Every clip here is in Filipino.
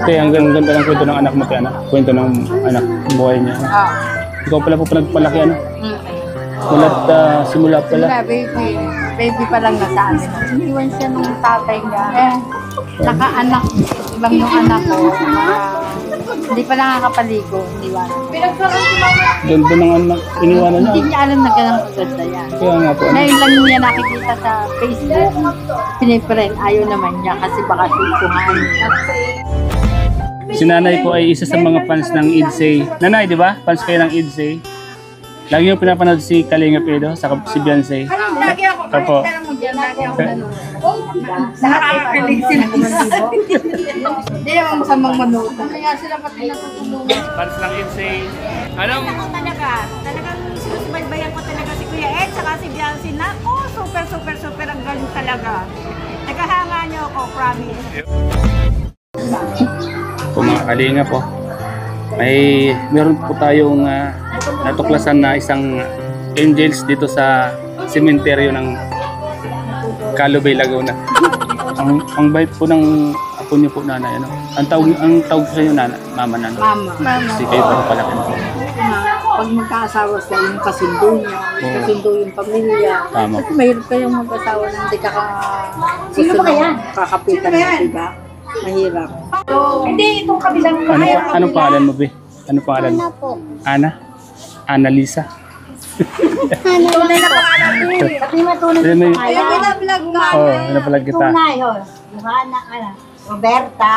Kaya ang ganda ng kwento ng anak mo, kaya anak. Kwento ng anak, buhay niya. Ikaw pala po nagpalaki, ano? Mula't simula pala. Baby pa lang na sa amin. Iniwan siya nung tatay niya. Nakaanak lang yung anak ko. Hindi pa nakakapaligo. Iniwan. Ganda ng anak, iniwanan niya. Hindi niya alam na ganang kaganda yan. Kaya nga po. Ngayon lang niya nakikita sa Facebook. Piniprint. Ayaw naman niya kasi baka susuhan. Si nanay po ay isa sa mga fans ng Idsay. Nanay, di ba? Fans kayo ng Idsay. Lagi yung pinapanood si Kalinga Pedro, sa si Beyonce. Lagi ako. Opo. Lagi ako nanonood. Nakakakilig sila. Hindi naman masamang manood. Kaya sila pati natutulungan. Fans ng Idsay. Anong? Ako talagang sinusubaybayan ko talaga si Kuya Ed saka si Beyonce. Nako, super ang galing talaga. Nagahanga niyo ako, promise. Po mga Kalinga po. Meron po tayong natuklasan na isang angels dito sa sementeryo ng Calubay, Laguna. Ang bait po ng apo niyo po, nanay, ano? Ang tawag sa inyo, mama, nanay. Mama. Kasi kayo po palaki. Pag magkaasawa sila, yung kasundo niya, kasundo yung pamilya. Tama. Kasi mahirap kayong mag-asawa na hindi ka kakapitan mo, diba? Mahirap. Hindi, itong kabilang Anong pangalan mo, Be? Anong pangalan mo? Ana? Annalisa? Tunay na pangalan mo. Pati matunay na pangalan. Ayaw, binablog ka. Oo, binablog kita. Tunay, mukha na, Roberta.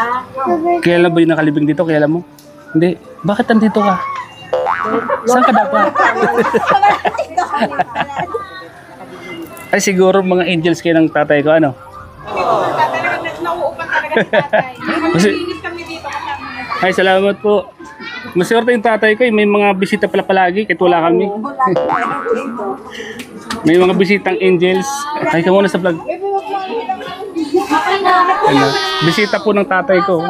Kailan ba yung nakalibing dito? Kailan mo? Hindi. Bakit nandito ka? Saan ka dapat? Ay, siguro mga angels kayo ng tatay ko, ano? Nauupan talaga si tatay. Malinis kami dito kasama. Ay, salamat po. Maswerte yung tatay ko, may mga bisita pala palagi, kahit wala kami. May mga bisitang angels. Ay, ka muna sa vlog. Ano? Bisita po ng tatay ko.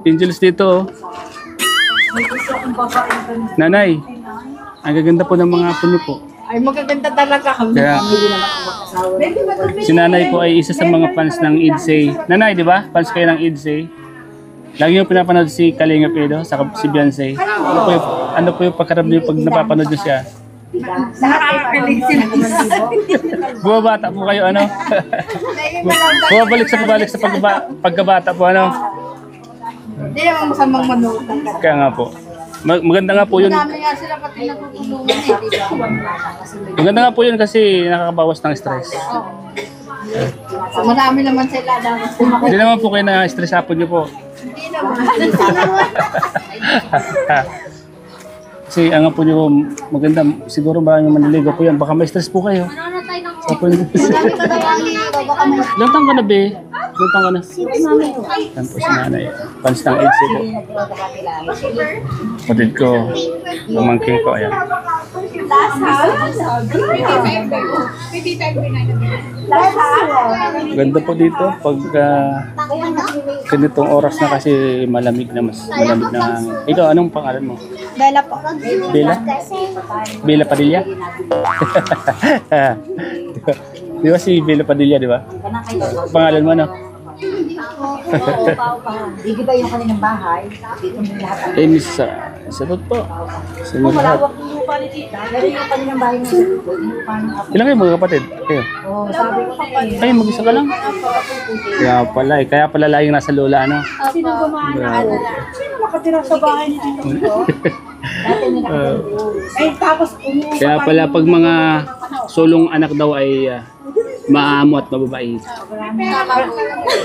Angels dito. Nanay, ang gaganda po ng mga apo niyo po. Ay, magaganda talaga kami. Kaya, si nanay po ay isa sa mga fans ng Idsay. Nanay, di ba? Fans kayo ng Idsay. Lagi yung pinapanood si Kalinga Pedro, sa si Beyonce. Ano po yung pagkarap niyo pag napapanood niyo siya? Nakakakilig sila. Bumabata po kayo, ano? Bumabalik sa pagkabata po, ano? Hindi naman masamang manood. Kaya nga po. Maganda nga po yun. Marami nga sila pati natutulungan, diba? Maganda nga po yun kasi nakakabawas ng stress. So, marami naman sila na Hindi naman po kayo na-stress hapon niyo po. hindi naman. Kasi ang po niyo maganda, siguro maraming maniligaw po yan. Baka may stress po kayo. Hapon niyo. Ilang taon ka na, Be? Ilang taon ka na? Yan po si nanay. Fans ng Idsay po. Kapatid ko, pamangking ko, ayan. Ganda po dito pag ganitong oras na kasi malamig na, mas malamig na hangin. Ikaw, anong pangalan mo? Bella po. Bella? Bella Padilla? Di ba si Bella Padilla, di ba? Pangalan mo, ano? Hindi ba yung kanilang bahay? Dito mo lahat. Eh, miss, sagot po. Sa inyo lahat. Pero yung kanilang bahay na dito, Ilan kayo mga kapatid? Kayo? sabi ko kayo. Ay, mag-isa ka lang? Kaya pala laging nasa lola, ano? Sino gumana? Sino nakatira sa bahay dito? Ay, tapos Kaya pala pag mga solong anak daw ay maamo at mababait.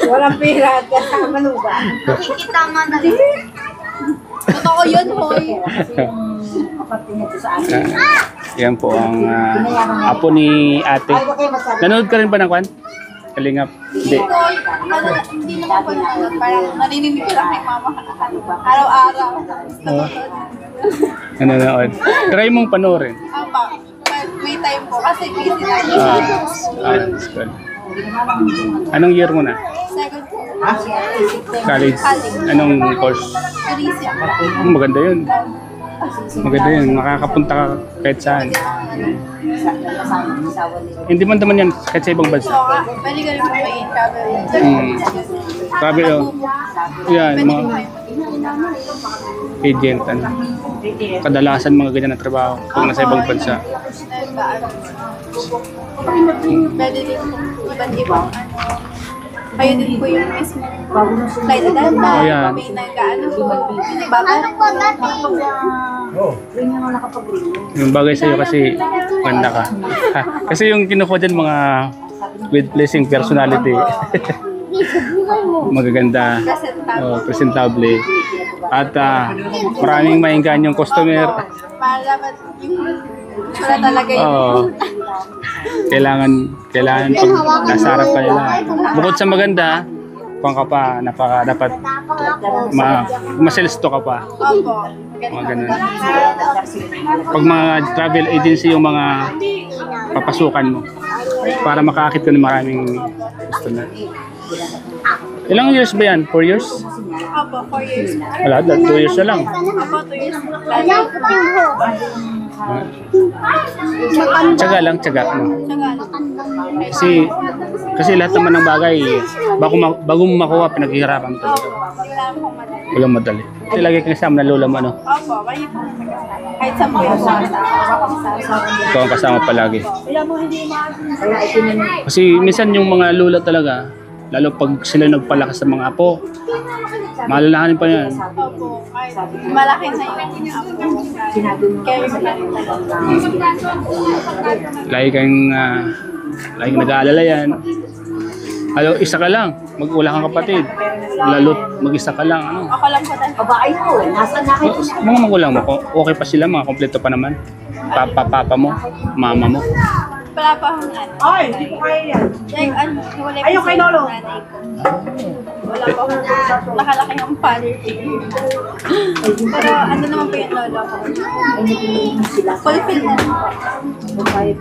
walang pera at kasama lupa. Tama na rin. Totoo yun, hoy. Yan po ang apo ni ate. Nanood ka rin ba ng kwan? Kalingap? Hindi. Hindi naman po nanonood. Parang narinig ko lang kay mama. Araw-araw. Nanonood. Try mong panoorin. May time po kasi busy na. School. Anong year mo na? Second po. College. Anong course? Tourism. Maganda yun. Maganda yun. Makakapunta ka kahit saan. Hindi man naman yan kahit sa ibang bansa. Pwede ka rin po may travel. Travel, oh. Yan, mga agent, ano. Kadalasan mga ganyan na trabaho pag nasa ibang bansa. Pwede din iba't ibang kayo din po yung mismo flight attendant na Ayan. may nag-ano po, nagbabalak po. Yung bagay sa'yo kasi ganda ka. Kasi yung kinukuha dyan mga with pleasing personality. Magaganda, presentable. At maraming mainggan yung customer. Para dapat yung wala talaga yun. Oo. Kailangan pag nasa harap ka nila. Bukod sa maganda, pang ka pa, dapat ma-sales to ka pa. Opo. Mga ganun. Pag mga travel agency yung mga papasukan mo para makakit ka ng maraming customer. Ilang years ba yan? 4 years? Opo, 4 years. Wala, 2 years na lang. Opo, 2 years. Tiyaga lang, tiyaga. Ano? Tsaka, Kasi lahat naman ng bagay, bago mo makuha, pinaghihirapan to. wala pong madali. Walang madali. Kasi lagi kang kasama ng lola mo, ano? Opo, kayo po. Kahit sa mga Ikaw ang kasama palagi. Kasi minsan yung mga lola talaga, lalo pag sila nagpalakas sa mga apo, malalahanin pa yan. Opo, kahit malaki na yung apo. Kaya sila rin talaga. Lagi kang nag-aalala yan. Ano, isa ka lang, wala kang kapatid. Lalo't mag-isa ka lang. Ano? Ako lang po talaga. Mga magulang mo, okay pa sila, mga kompleto pa naman. Papa mo, mama mo. Wala pa akong ano. Ay, hindi ko kaya yan. Wala Ayaw kay Lolo. Wala pa akong nakalaki yung father figure. Pero ano naman po yung lolo ko. Fulfill na naman.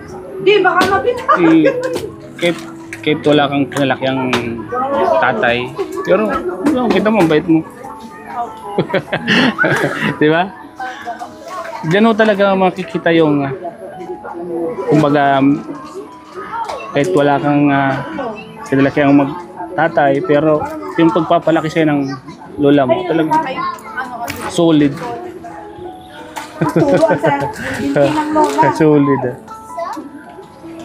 Di, baka mabita. Kahit wala kang kinalakiang tatay, pero kita mo, ang bait mo. Di ba? Diyan mo talaga makikita yung kumbaga kahit wala kang kinalakiang tatay, pero yung pagpapalaki sa'yo ng lola mo talaga solid. Solid.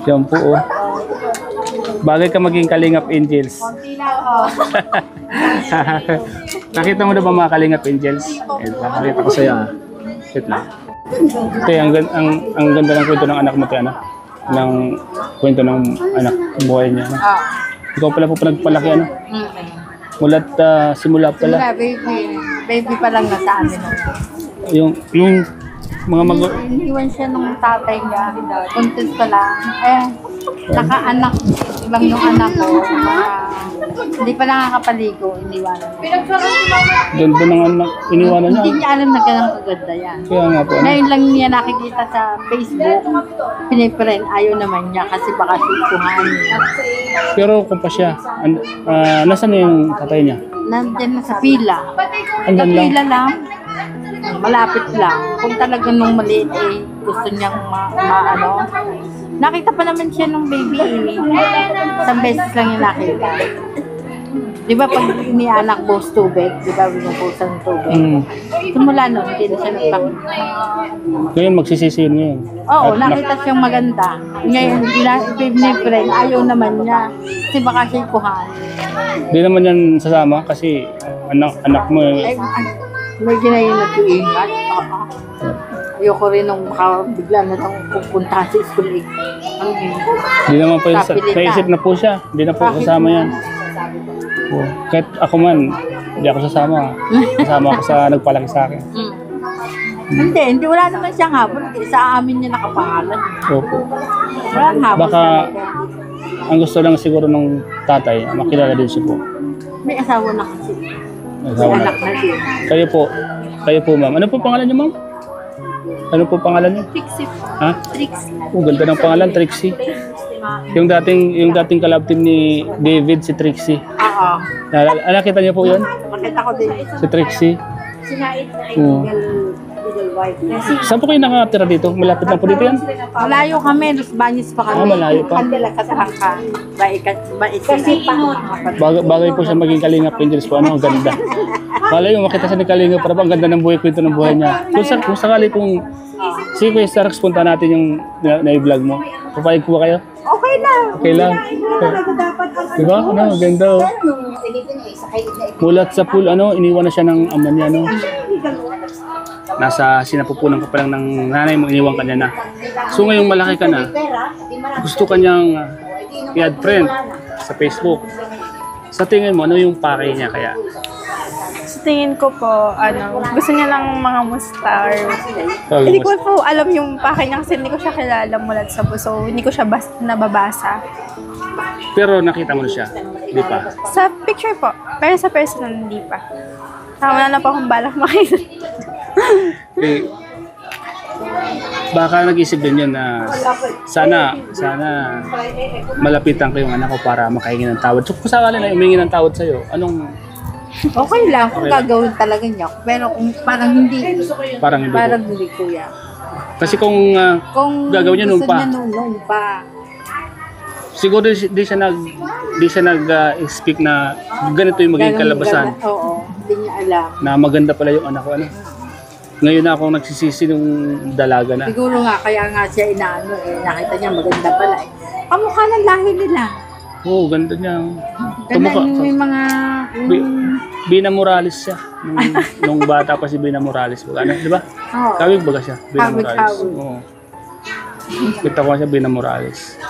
Yan po, oh. Bagay ka maging Kalingap Angels. Nakita mo na ba mga Kalingap Angels? Nakakita ko sa'yo. Wait lang. Ito, ang ganda ng kwento ng anak mo, ano? Ng kwento ng anak, buhay niya. Ano? Ikaw pala po nagpalaki, ano? Mula't simula pala. Wala, baby pa lang nasa amin. Yung mga Iniwan siya nung tatay niya. Kuntis pa lang. Nakaanak lang nung anak ko. Hindi pa nakakapaligo. Iniwanan. ganda ng anak, iniwanan niya. Hindi niya alam na ganang kaganda yan. Kaya nga po. Ano? Ngayon lang niya nakikita sa Facebook. Piniprint. Ayaw naman niya kasi baka sikuhan niya. Pero kung pa siya, nasaan na yung tatay niya? Nandyan na sa pila. Andyan Sa lang. pila lang. Malapit lang. Kung talagang nung maliit gusto niyang ano. Nakita pa naman siya nung baby Isang beses lang yung nakita. Di ba pag inianak boss tubig, di ba binubusan ng tubig? Simula nun, hindi na siya nagpakita. Ngayon magsisisi yun ngayon. Oo, At nakita siyang maganda. Ngayon, pinipren, ayaw naman niya. Kasi baka siya kuhan. Di naman yan sasama kasi anak mo Ay, may ginayon na tuingat. Ayoko rin nung bigla na itong pupunta sa school. di naman po yun, Kapilitan. naisip na po siya. Di na po kasama yan. Oh, kahit ako man, hindi ako sasama. Kasama ako sa nagpalaki sa akin. Hindi, wala naman siyang habol. Sa amin niya nakapangalan. Opo. Walang habol. Baka talaga. ang gusto lang siguro ng tatay, makilala din siya po. May asawa na kasi. May May asawa na. anak na din. Kayo po ma'am. Ano po pangalan niyo ma'am? Ano po pangalan niyo? Trixie. Ha? Trixie. Ganda ng pangalan, Trixie. Yung dating kalab team ni David, si Trixie. Oo. Nakita niyo po yun? Makita ko din. Si Trixie. Sinait na Oo. Saan po kayo nakatira dito? Malapit lang po dito yan? Malayo kami, Los Baños pa kami. Malayo pa. Kanila kasangka. Kasi Bagay po siya maging Kalingap Angels po. Ano, ang ganda. Malayo, makita sa ni Kalingap para ang ganda ng buhay, kwento ng buhay niya. Kung sakali pong si Kuya Starks, punta natin yung na-vlog mo. Papayag po ba kayo? okay lang. Okay lang. Diba? Ano, ganda oh. Mulat sa pool, ano, iniwan na siya ng ama niya, ano. Nasa sinapupunan ka pa lang ng nanay mo, iniwan ka niya na. So ngayong malaki ka na, gusto ka niyang i-add friend sa Facebook. Sa tingin mo, ano yung pakay niya kaya? Sa tingin ko po, gusto niya lang mga mustar. Tawag Hindi mo. ko po alam yung pakay niya kasi hindi ko siya kilala mula sa puso. Hindi ko siya nababasa. Pero nakita mo na siya, di pa? Sa picture po, pero sa personal hindi pa. Wala na po akong balak makita. Eh, baka nag-isip din yun na sana malapitan ko yung anak ko para makahingi ng tawad. So kung sakali na humingi ng tawad sa'yo, anong Okay lang kung gagawin talaga niya. Pero kung parang hindi. parang hindi Parang ko? hindi kuya. Kasi kung Kung gagawin niya noon gusto pa. niya noon pa. Siguro di siya nag-speak na ganito yung magiging kalabasan. Oo, hindi niya alam. Na maganda pala yung anak ko. Ano? Ngayon na ako nagsisisi nung dalaga na. Siguro nga, kaya nga siya inaano nakita niya maganda pala eh. Kamukha ng lahi nila. Oo, ganda niya. Ganda Kamukha. yung mga... Bina Morales siya. Nung bata pa si Bina Morales. Ano, di ba? Oo. Kawig baga siya. Bina Kawig, Morales. kawig. Oo. Kita ko siya Bina Morales.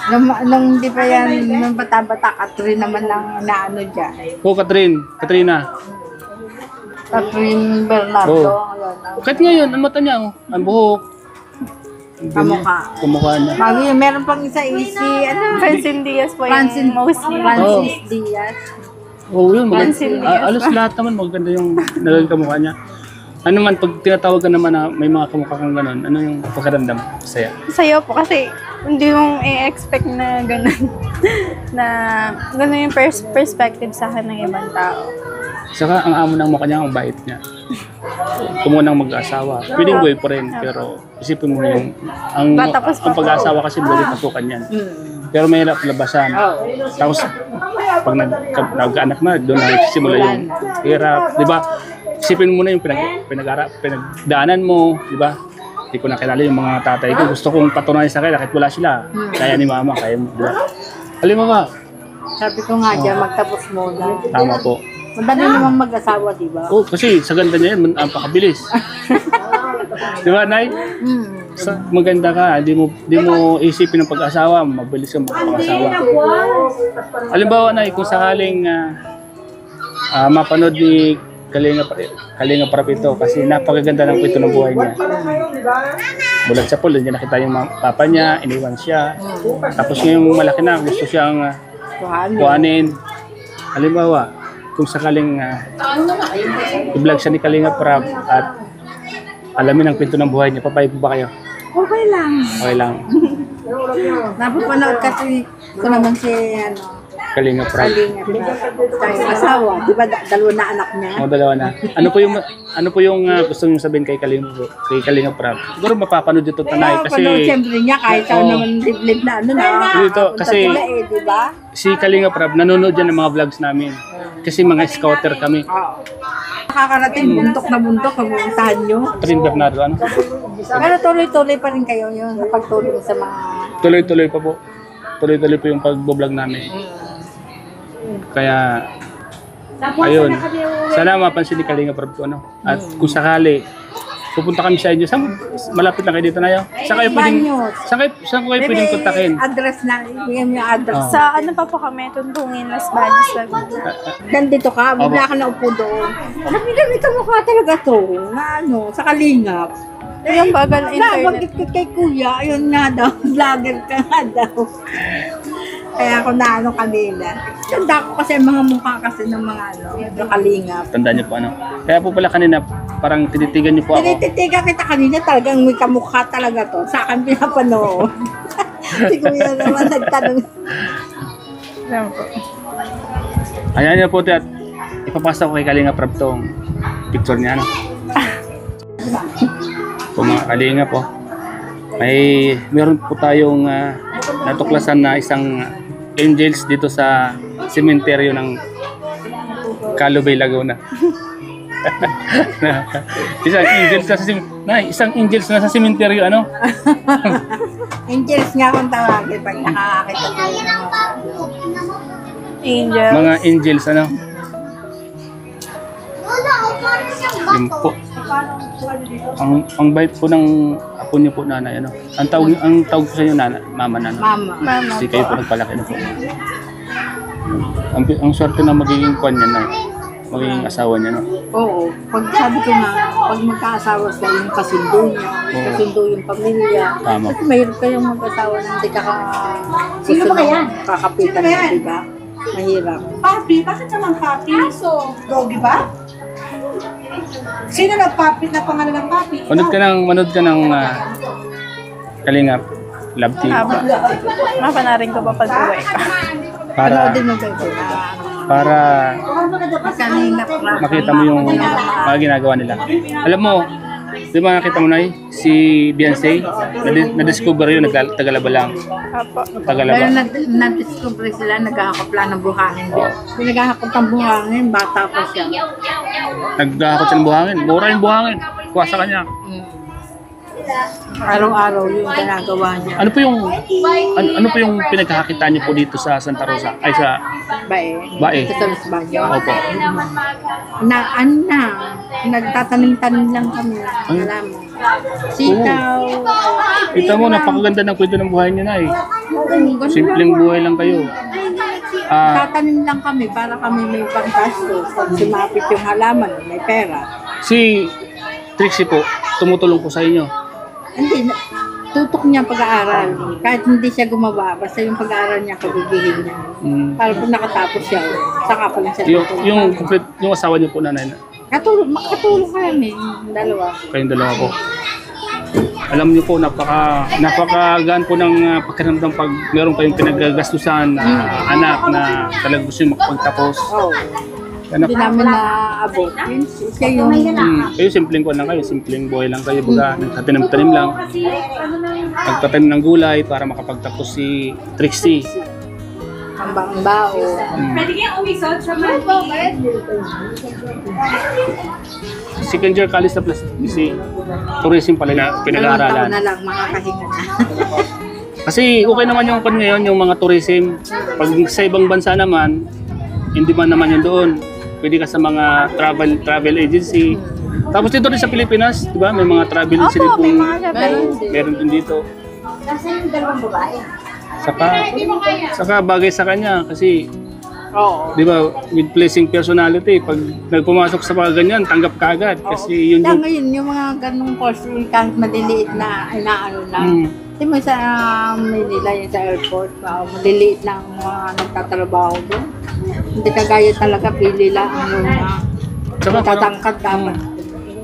Nung di pa yan, nung bata-bata, Catherine naman ang inaano dyan. Oo, Katrina. Catherine Bernardo. Oo. Ayun, Kahit ngayon, ang mata niya, oh. Ang buhok. Kamukha. Kamukha niya. Bago yun, meron pang isa Francine Diaz po Francis yung mostly. Francis Diaz. Oo, yun. Maganda. Francine Diaz Alos lahat naman, maganda yung naging kamukha niya. Ano man, pag tinatawag ka naman na may mga kamukha kang gano'n, ano yung pagkaramdam? Saya. Sa'yo po kasi hindi mong i-expect na gano'n. Na gano'n yung perspective sa akin ng ibang tao. Saka ang amo ng mukha niya, ang bait niya. Kumunang mag-asawa. Pwedeng boyfriend, pero isipin mo yung Tapos ang pag-asawa kasi bulit pasukan yan. Pero mahirap labasan. Tapos pag nag-anak na, doon na nagsisimula yung hirap. Di ba? Isipin mo na yung pinagdaanan mo. Di ba? Hindi ko nakilala yung mga tatay ko. Gusto kong patunayan sa kanila kahit wala sila. Kaya ni mama, kaya mo. Di ba? Alam mo ba? Sabi ko nga dyan, magtapos muna. Tama po. Madali naman mag-asawa, di ba? Oh, kasi sa ganda niya yan, ang pakabilis. Di ba, Nay? Maganda ka, di mo isipin ng pag-asawa, mabilis kang makapag-asawa. Halimbawa, Nay, kung sakaling mapanood ni Kalinga Prab ito kasi napakaganda ng kwento ng buhay niya. Bulat sa pool, hindi nakita yung papa niya, iniwan siya. Tapos ngayong malaki na, gusto siyang kuhanin. Halimbawa, kung sakaling i-vlog siya ni Kalinga Prab at alamin ang kwento ng buhay niya, papayag ba kayo? Okay lang. Okay lang. Napapanood kasi ko naman si Kalinga Prab. Kalinga Prab. Asawa, di ba dalawa na anak niya? O, dalawa na. Ano po yung gusto niyo sabihin kay Kalinga Prab? Siguro mapapanood ito tanay kasi Panood siyempre niya kahit siya naman liblib na Dito, kasi- sila di ba? si Kalinga Prab nanonood yan ng mga vlogs namin. Kasi mga scouter kami. Nakakarating buntok na buntok, pupuntahan nyo. Catherine Bernardo, ano? Pero tuloy-tuloy pa rin kayo yun, pagtulong sa mga... Tuloy-tuloy pa po. Tuloy-tuloy po yung pag-vlog namin. Kaya, ayun. Sana mapansin ni Kalinga Prab ko, ano? At kung sakali, pupunta kami sa inyo. Malapit lang kayo dito na yun. Saan kayo pwedeng kontakin? Address na, ibigyan mo yung address. Sa ano pa po kami, Tundungin, Las Baños, Laguna. Nandito ka, bigla ka na upo doon. Nabigyan mo mukha talaga to, na sa Kalingap. Yung bagal internet. Nabanggit ko kay kuya, ayun nga daw, vlogger ka nga daw. Kaya ako na kanila. Tanda ko kasi mga mukha kasi ng mga Kalingap. Tandaan niyo po, ano? Kaya po pala kanina, parang tinitigan niyo po ako. Tinititiga kita kanina, talagang may kamukha talaga to. Sa akin pinapanood. Si kuya naman nagtanong. Alam po. Ayan niyo po, at ipapasa ko kay Kalinga Prab tong picture niya, ano? po mga kalinga po. Meron po tayong natuklasan na isang angels dito sa sementeryo ng Calubay, Laguna. Isang angels na sa sementeryo, ano? Angels nga akong tawagin pag nakakakita ko ng mga Angel. Mga angels, ano? Yun po. Ang bait po ng apo niyo po, nanay, ano? Ang tawag po sa inyo, nanay, mama, nanay. mama. Mama Kasi kayo po nagpalaki na po. Ang swerte na magiging kwan niya, na magiging asawa niya, no? Oo. Pag sabi ko nga, pag magkaasawa sila, yung kasundo niya, kasundo yung pamilya. Tama. Kasi mahirap kayong mag-asawa na hindi ka gusto na kakapitan mo, diba? Mahirap. Papi? Bakit naman papi? Aso. Gogi ba? Sino nagpapi na pangalan ng papi? Manood ka ng Kalingap Love Team. Mapanarin ko pa pag-uwi ka. Para Din mo kayo. Kanina pa. makita mo yung mga ginagawa nila. Alam mo, di ba nakita mo na si Beyonce? Na-discover yun, Tagalaba lang. Apo. Pero Tagalaba. na-discover sila, naghahakop lang ng buhangin. Kung naghahakop ng buhangin, bata pa siya. Naghahakot siya ng buhangin. Mura yung buhangin. Kuha sa kanya. Araw-araw yung ginagawa niya. Ano po yung pinagkakakitaan niyo po dito sa Santa Rosa? Ay, sa Bae. Bae. Sa Los Baños. Opo. Nagtatanim-tanim lang kami. Alam mo. Sitaw. Kita mo, napakaganda ng kwento ng buhay niyo na eh. Ganun Simpleng buhay lang kayo. Tatanim lang kami para kami may panggasto. Pag sumapit yung halaman, may pera. Si Trixie po, tumutulong po sa inyo. Hindi, tutok niya pag-aaral. Kahit hindi siya gumawa, basta yung pag-aaral niya, kabibihin niya. Para po nakatapos siya, saka pa lang siya Yung asawa niyo po, nanay, makatulong kami, dalawa. kayong dalawa po. Alam niyo po, napakagaan po ng pakiramdam pag meron kayong pinagagastusan na anak na talagang gusto yung makapagtapos. Oo. Hindi namin na-abot. Siya yung... Kayo simpleng ko lang kayo, simpleng buhay lang kayo. Baga, nagtatanim-tanim lang. Nagtatanim ng gulay para makapagtapos si Trixie. Ang bao. Second year college na plus si tourism pala na Taon pinag-aaralan. na lang, makakahinga na. Kasi okay naman yung kan ngayon, yung mga tourism. Pag sa ibang bansa naman, hindi man naman yun doon. Pwede ka sa mga travel agency. Tapos dito rin sa Pilipinas, di ba? May mga travel agency Opo, may pong mga gabi. meron din dito. Saka bagay sa kanya kasi Oo. di ba, with pleasing personality, pag nagpumasok sa mga ganyan, tanggap ka agad. Kasi yun Kaya yung... ngayon, yung mga ganong course, kahit maliliit na inaano lang. Di mo sa Manila, yung sa airport, maliliit lang mga nagtatrabaho doon. Hindi kagaya talaga, pili lang yung tatangkad dapat.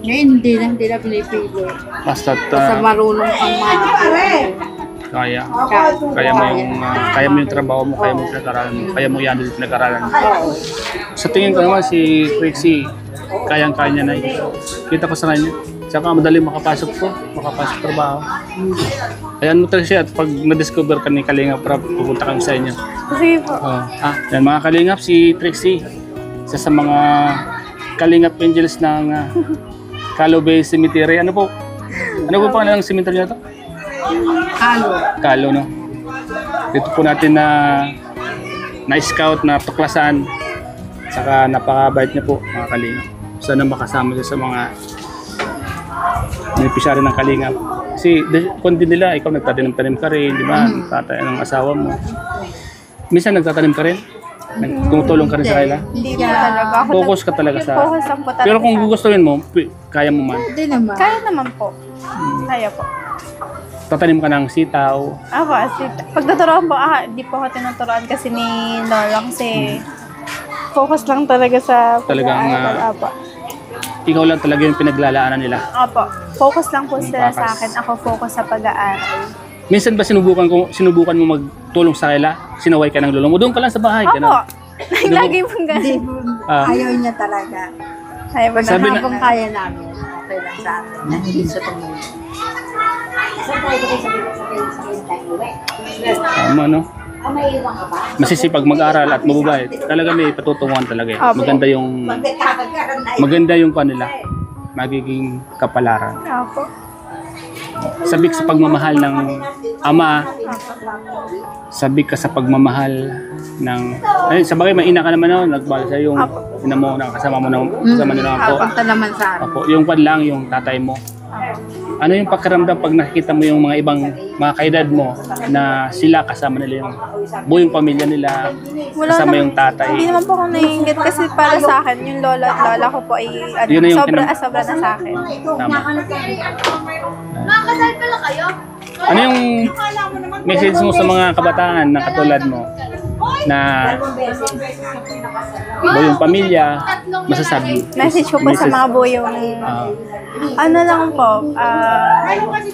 Ngayon, hindi na pinipili. Basta't Basta marunong kang kaya mo yung trabaho mo, kaya mo yung pinag-aralan mo, kaya mo yan yung pinag-aralan mo. Sa tingin ko naman si Trixie, kayang-kaya niya na yun. Kita ko sa kanya. Tsaka madali makapasok trabaho. Ayan mo Trixie, at pag na-discover ka ni Kalingap Rap, pupunta kami sa inyo. Sige po. Yan mga Kalingap, si Trixie, isa sa mga Kalingap Angels ng Calubay Cemetery. Ano po pangalan ng cemetery na to? Kalo, no? Dito po natin na scout, na tuklasan. Saka napakabait niya po, mga Kalingap. Sana makasama siya sa mga beneficiary ng Kalingap. Kasi kung din nila, ikaw nagtatanim-tanim ka rin, di ba? Nagtatanim ng asawa mo. Minsan nagtatanim ka rin? Tumutulong ka rin sa kanila? Hindi po talaga. Ako Focus ka talaga sa... Focus lang po talaga. Pero kung gugustuhin mo, kaya mo man. Hindi naman. Kaya naman po. Kaya po. Tatanim ka ng sitaw. Ako, pagtuturuan po, hindi po ako tinuturuan kasi ni Lola kasi focus lang talaga sa Talagang, pag-aaral. Apo. Ikaw lang talaga yung pinaglalaanan nila. Apo. Focus lang po sila Bakas. sa akin. Ako focus sa pag-aaral. Minsan ba sinubukan mo magtulong sa kanila? Sinaway ka ng lolo mo? Doon ka lang sa bahay. Opo. Ganun. Lagi pong Hindi ganun. po, ayaw niya talaga. Ay, ba Sabi na- Habang kaya namin, okay lang sa amin. Hindi sa tumulong. Tama, no? Masisipag mag-aral at mababait. Talaga may patutunguhan talaga eh. Opo. Maganda yung kanila. Magiging kapalaran. Opo. Sabik sa pagmamahal ng ama. Sabik ka sa pagmamahal ng... Ay, sabagay, may ina ka naman, no? Nagbala sa yung ina mo, kasama mo ng kasama nyo naman po. Punta naman sa amin. Opo, yung pan lang, yung tatay mo. Ano yung pakiramdam pag nakikita mo yung mga ibang mga kaedad mo na sila kasama nila yung buong pamilya nila, kasama yung tatay? Hindi naman po ako naiingit kasi para sa akin, yung lola at lola ko po ay ano, Yun na yung sobra na sa akin. Tama. Ano yung message mo sa mga kabataan na katulad mo na buong pamilya masasabi? Message ko po sa mga buyong, ano lang po,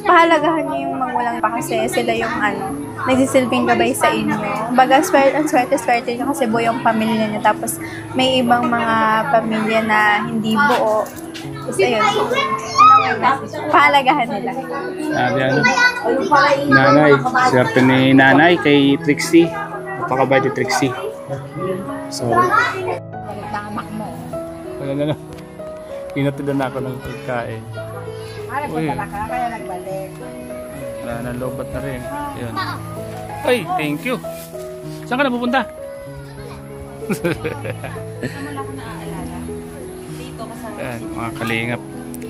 pahalagahan niyo yung magulang pa kasi sila yung nagsisilbing gabay sa inyo. Baga, ang swerte niyo kasi buyong pamilya niyo. Tapos may ibang mga pamilya na hindi buo. Tapos ayun, pahalagahan nila. Sabi ano? Nanay, swerte ni nanay kay Trixie. Napakabait ni Trixie. So, Anak mo. ano, inatidan ako ng pagkain. Uy, Kaya nagbalik. wala na, lobat na rin. Yun. Ay, thank you. Saan ka na pupunta? Ayan, mga kalingap.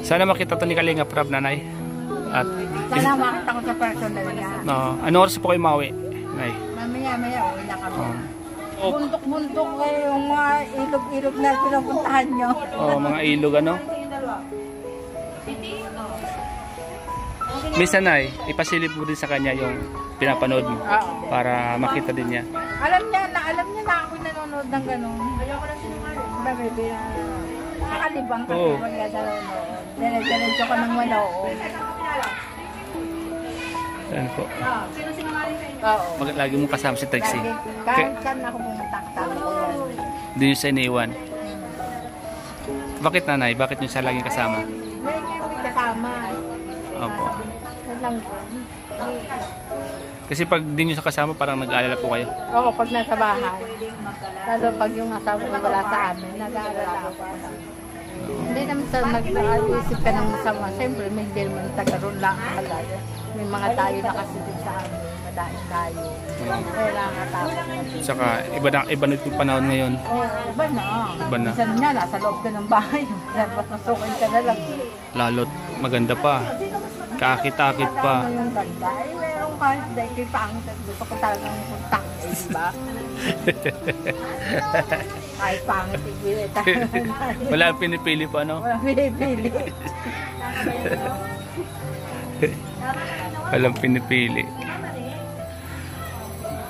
Sana makita to ni Kalingap Rab, nanay. At, Sana makita ko sa personal niya. no, ano oras po kayo mauwi? Nay. Mamaya, uwi na kami. Oh, Buntok-buntok kayo yung mga ilog-ilog na pinupuntahan nyo. oh, mga ilog ano? Minsan nay, ipasilip mo din sa kanya yung pinapanood mo para makita din niya. Alam niya na ako nanonood ng gano'n. Ayoko lang sinungaling. Baby, nakalibang kasi Oo. pag nanonood. Diretso ka ng manood. Ayan po. Oo. Lagi mong kasama si Trixie. Kahit saan ako pumunta, kasama ko yan. Hindi nyo siya iniwan. Bakit nanay? Bakit nyo siya laging kasama? May kasama. Opo. Yan lang po. Kasi pag di nyo siya kasama, parang nag-aalala po kayo. Oo, pag nasa bahay. Lalo pag yung asawa ko wala sa amin, nag-aalala ako. Hindi naman sa nag-aalisip ka ng masama. Siyempre, may hindi naman tagaroon lang talaga. May mga tayo na kasi din sa amin. Madaing tayo. Kailangan tayo. Saka iba na yung panahon ngayon. Oo, iba na. Iba na. Minsan nga, nasa loob ka ng bahay. Dapat masukin ka na lang. Lalo't maganda pa. Kakit-akit pa. Ano yung ganda? Eh, meron kahit dahil kay pangit at gusto ko talagang puntak. Eh, diba? Kahit pangit, ibili tayo. Wala ang pinipili pa, no? Walang pinipili. Walang pinipili.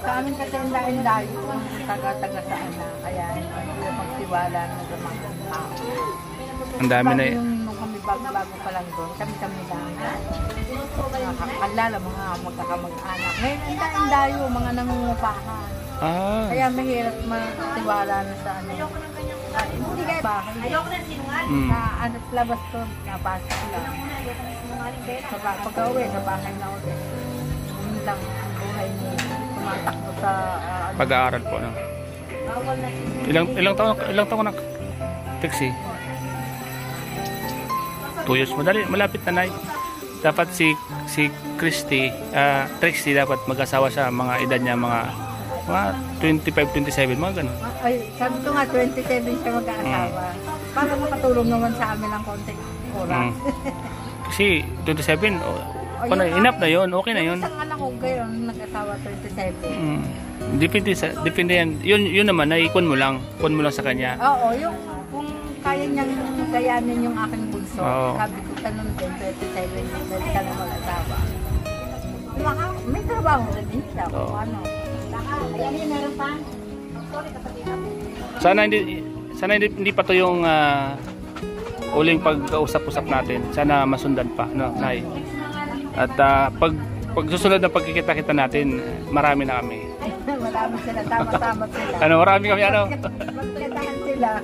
Sa amin kasi ang lain-layo ang taga-taga sa kaya hindi magtiwala na sa mga tao. Ang dami na eh. Nung kami bago-bago pa lang doon, kami lang. Mga kakalala, mga magkakamag-anak. Ngayon, ang lain-layo, mga nangungupahan. Ah. Kaya mahirap magtiwala na sa ano. Hindi kayo bahay. Sa ano't labas ko, napasok lang. Pag-uwi, sa bahay na ulit. Yun lang ang buhay niya. Tumatakbo sa Pag-aaral po, no? Ilang taon na Trixie? 2 years. Malapit na, nay. Dapat si Trixie dapat mag-asawa sa mga edad niya, mga 25, 27, mga ganun. Ay, sabi ko nga, 27 siya mag-aasawa. Para makatulong naman sa amin ng konting oras. Kasi 27, enough na yun, okay na yun. Isang anak ko ngayon, nag-asawa 27. Depende yan. Yun naman, naikon mo lang sa kanya. Oo, yung kung kaya niyang gayanin yung aking bunso, Oo. sabi ko tanong din, 27, pwede ka na mag-asawa. May trabaho na din siya, Oo. kung ano. Meron pa? Sana hindi pa to yung uling pag-usap-usap natin. Sana masundan pa, no, nay. At pag susunod na pagkikita-kita natin, marami na kami. Marami sila, tama-tama sila. Marami kami, Magkitahan sila. sila.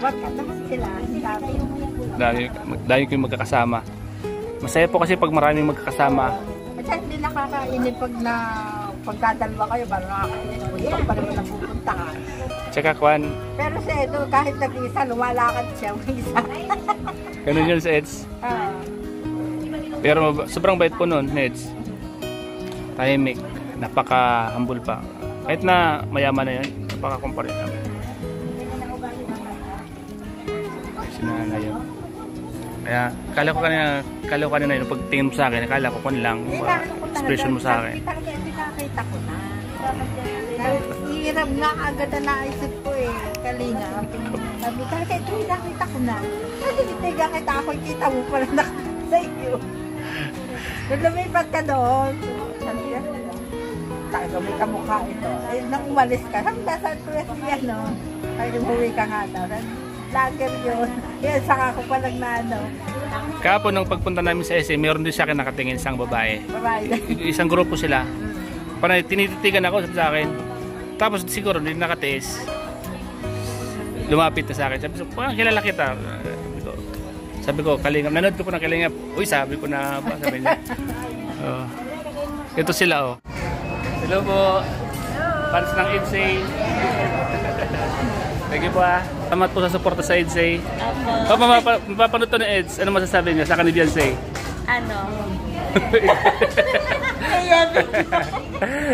Magkatabi sila. Dami kayong magkakasama. Masaya po kasi pag maraming magkakasama. Kasi hindi nakakainip pagkadalwa kayo, parang nakakainip. Puntok pa naman ang pupuntahan. Tsaka Kwan, Pero sa Edo, kahit nag-isa, lumalakad siya. Mag-isa. ganun yun sa Eds. Pero sobrang bait po nun, Eds. Tahimik. Napaka-humble pa. Kahit na mayaman na yun, napaka-kumpare namin. Sinanay yun. Kaya, kala ko kanina yung pagtingin mo sa akin, kala ko kung lang, expression mo sa akin. Hindi nakakita ko na. Hirap nga agad na naisip ko eh. Kalinga. Sabi talaga, ito nakita ko na. Kasi hindi kita ako, kita mo pala na sa iyo. Nung lumipat ka doon, sabi ka, talaga may kamukha ito. Eh, nang umalis ka, sabi ka, saan ko yan siya, no? Ay, umuwi ka nga daw. Lager yun. Yan, saka ko palang na, ano. Kahapon nung pagpunta namin sa SM, meron din sa akin nakatingin isang babae. Babae. Isang grupo sila. Parang tinititigan ako sa akin. Tapos siguro hindi nakatiis. Lumapit na sa akin. Sabi ko, parang kilala kita. Sabi ko, Kalingap. Nanood ko po ng Kalingap. Uy, sabi ko na ba? Sabi niya. Ito sila, oh. Hello po. Fans ng EDSA. Thank you po, ah. Salamat po sa suporta sa EDSA. Oh, mapapanood to ng EDS. Ano masasabi niya sa kanil Beyonce? Ano?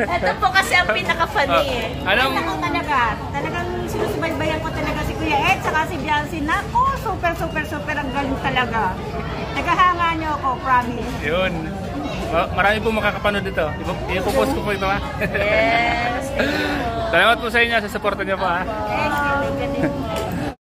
Ito po kasi ang pinaka-funny eh. Anong... Talagang sinusubaybayan ko talaga si Kuya Ed saka si Biancy. Nako, super ang galing talaga. Nagahanga niyo ako, promise. Yun. Marami po makakapanood dito. Ipopost ko po ito, ha? Yes, thank you po. Salamat po sa inyo sa suporta niyo po, ha? Thank you.